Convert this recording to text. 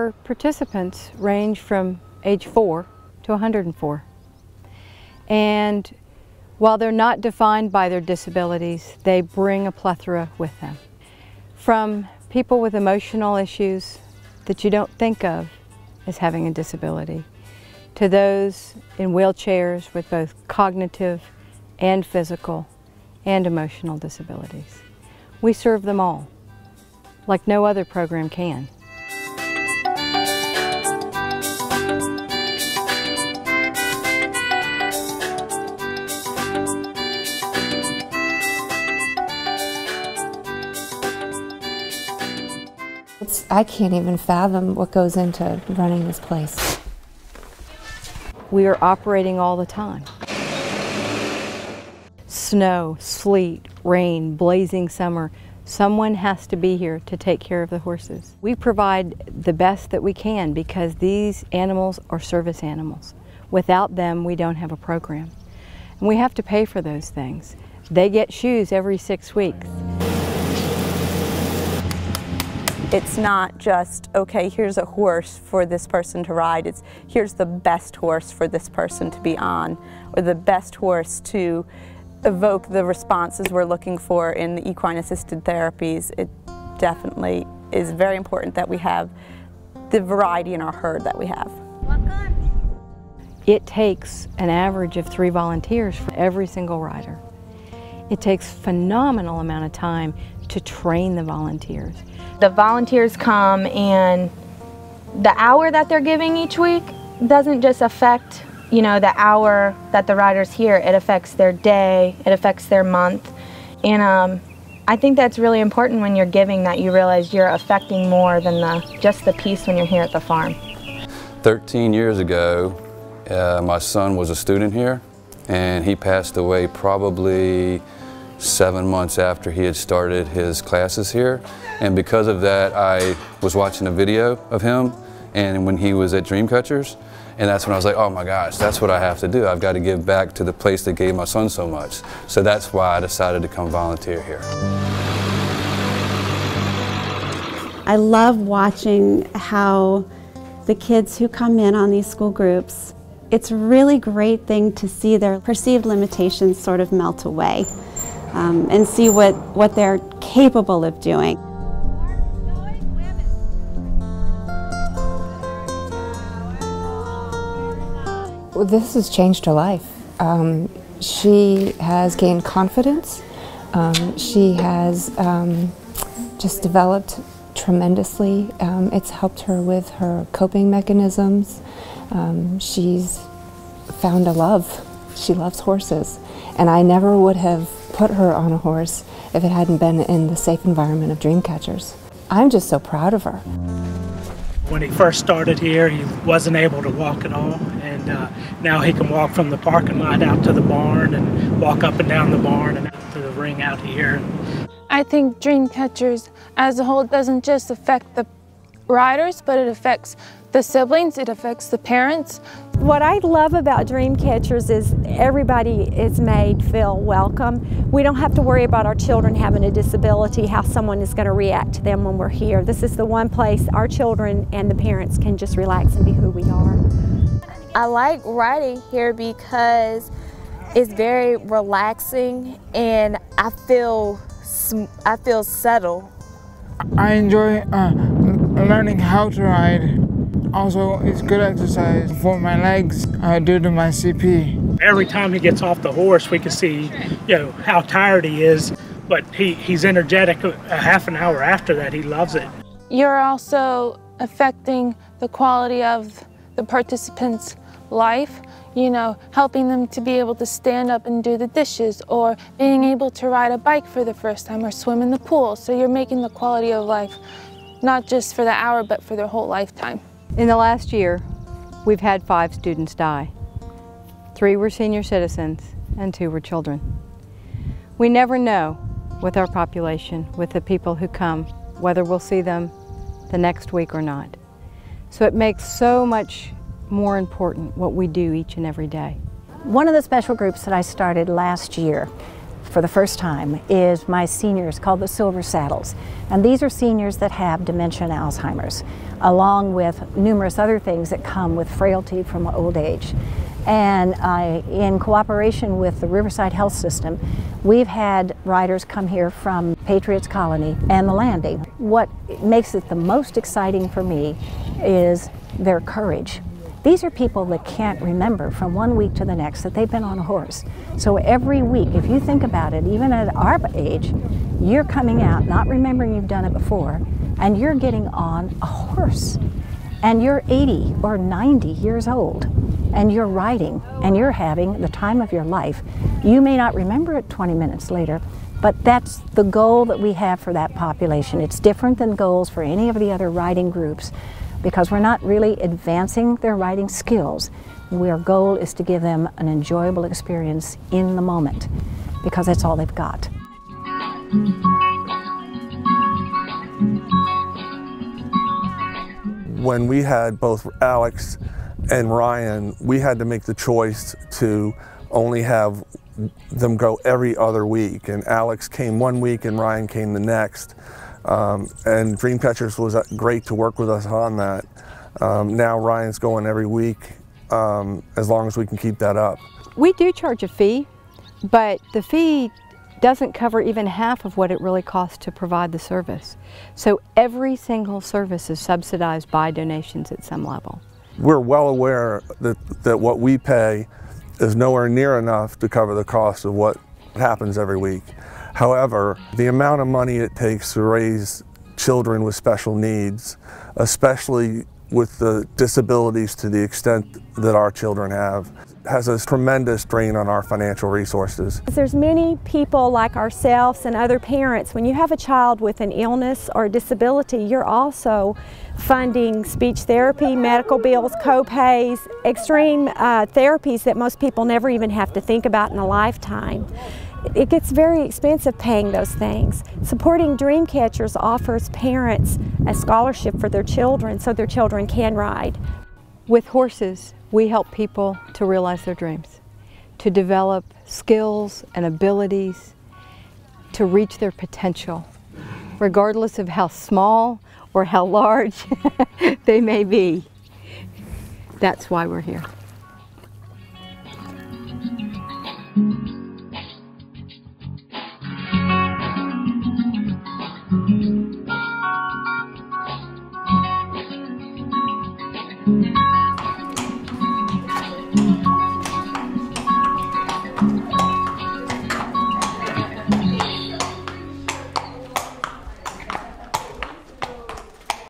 Our participants range from age 4 to 104. And while they're not defined by their disabilities, they bring a plethora with them. From people with emotional issues that you don't think of as having a disability, to those in wheelchairs with both cognitive and physical and emotional disabilities. We serve them all, like no other program can. I can't even fathom what goes into running this place. We are operating all the time. Snow, sleet, rain, blazing summer, someone has to be here to take care of the horses. We provide the best that we can because these animals are service animals. Without them, we don't have a program. And we have to pay for those things. They get shoes every 6 weeks. It's not just, okay, here's a horse for this person to ride. It's here's the best horse for this person to be on, or the best horse to evoke the responses we're looking for in the equine-assisted therapies. It definitely is very important that we have the variety in our herd that we have. It takes an average of 3 volunteers for every single rider. It takes a phenomenal amount of time to train the volunteers. The volunteers come, and the hour that they're giving each week doesn't just affect, you know, the hour that the rider's here. It affects their day, it affects their month. And I think that's really important when you're giving, that you realize you're affecting more than just the piece when you're here at the farm. 13 years ago, my son was a student here, and he passed away probably 7 months after he had started his classes here. And because of that, I was watching a video of him and when he was at Dreamcatchers, and that's when I was like, oh my gosh, that's what I have to do. I've got to give back to the place that gave my son so much. So that's why I decided to come volunteer here. I love watching how the kids who come in on these school groups, it's a really great thing to see their perceived limitations sort of melt away. And see what they're capable of doing. Well, this has changed her life. She has gained confidence. She has just developed tremendously. It's helped her with her coping mechanisms. She's found a love. She loves horses. And I never would have put her on a horse if it hadn't been in the safe environment of Dreamcatchers. I'm just so proud of her. When he first started here, he wasn't able to walk at all, and now he can walk from the parking lot out to the barn and walk up and down the barn and out to the ring out here. I think Dreamcatchers as a whole doesn't just affect the riders, but it affects the siblings, it affects the parents. What I love about Dreamcatchers is everybody is made feel welcome. We don't have to worry about our children having a disability, how someone is going to react to them when we're here. This is the one place our children and the parents can just relax and be who we are. I like riding here because it's very relaxing and I feel settled. I enjoy learning how to ride. Also, it's good exercise for my legs due to my CP. Every time he gets off the horse, we can see, you know, how tired he is, but he's energetic a half an hour after that. He loves it. You're also affecting the quality of the participants' life, you know, helping them to be able to stand up and do the dishes, or being able to ride a bike for the first time, or swim in the pool. So you're making the quality of life not just for the hour, but for their whole lifetime. In the last year, we've had 5 students die. 3 were senior citizens and 2 were children. We never know with our population, with the people who come, whether we'll see them the next week or not. So it makes so much more important what we do each and every day. One of the special groups that I started last year for the first time is my seniors called the Silver Saddles. And these are seniors that have dementia and Alzheimer's, along with numerous other things that come with frailty from old age. And in cooperation with the Riverside Health System, we've had riders come here from Patriots Colony and the Landing. What makes it the most exciting for me is their courage. These are people that can't remember from one week to the next that they've been on a horse. So every week, if you think about it, even at our age, you're coming out not remembering you've done it before, and you're getting on a horse. And you're 80 or 90 years old, and you're riding, and you're having the time of your life. You may not remember it 20 minutes later, but that's the goal that we have for that population. It's different than goals for any of the other riding groups, because we're not really advancing their riding skills. Our goal is to give them an enjoyable experience in the moment, because that's all they've got. When we had both Alex and Ryan, we had to make the choice to only have them go every other week. And Alex came one week and Ryan came the next. And Dreamcatchers was great to work with us on that. Now Ryan's going every week, as long as we can keep that up. We do charge a fee, but the fee doesn't cover even half of what it really costs to provide the service. So every single service is subsidized by donations at some level. We're well aware that what we pay is nowhere near enough to cover the cost of what happens every week. However, the amount of money it takes to raise children with special needs, especially with the disabilities to the extent that our children have, has a tremendous drain on our financial resources. There's many people like ourselves and other parents. When you have a child with an illness or a disability, you're also funding speech therapy, medical bills, co-pays, extreme therapies that most people never even have to think about in a lifetime. It gets very expensive paying those things. Supporting Dreamcatchers offers parents a scholarship for their children so their children can ride. With horses, we help people to realize their dreams, to develop skills and abilities, to reach their potential, regardless of how small or how large they may be. That's why we're here.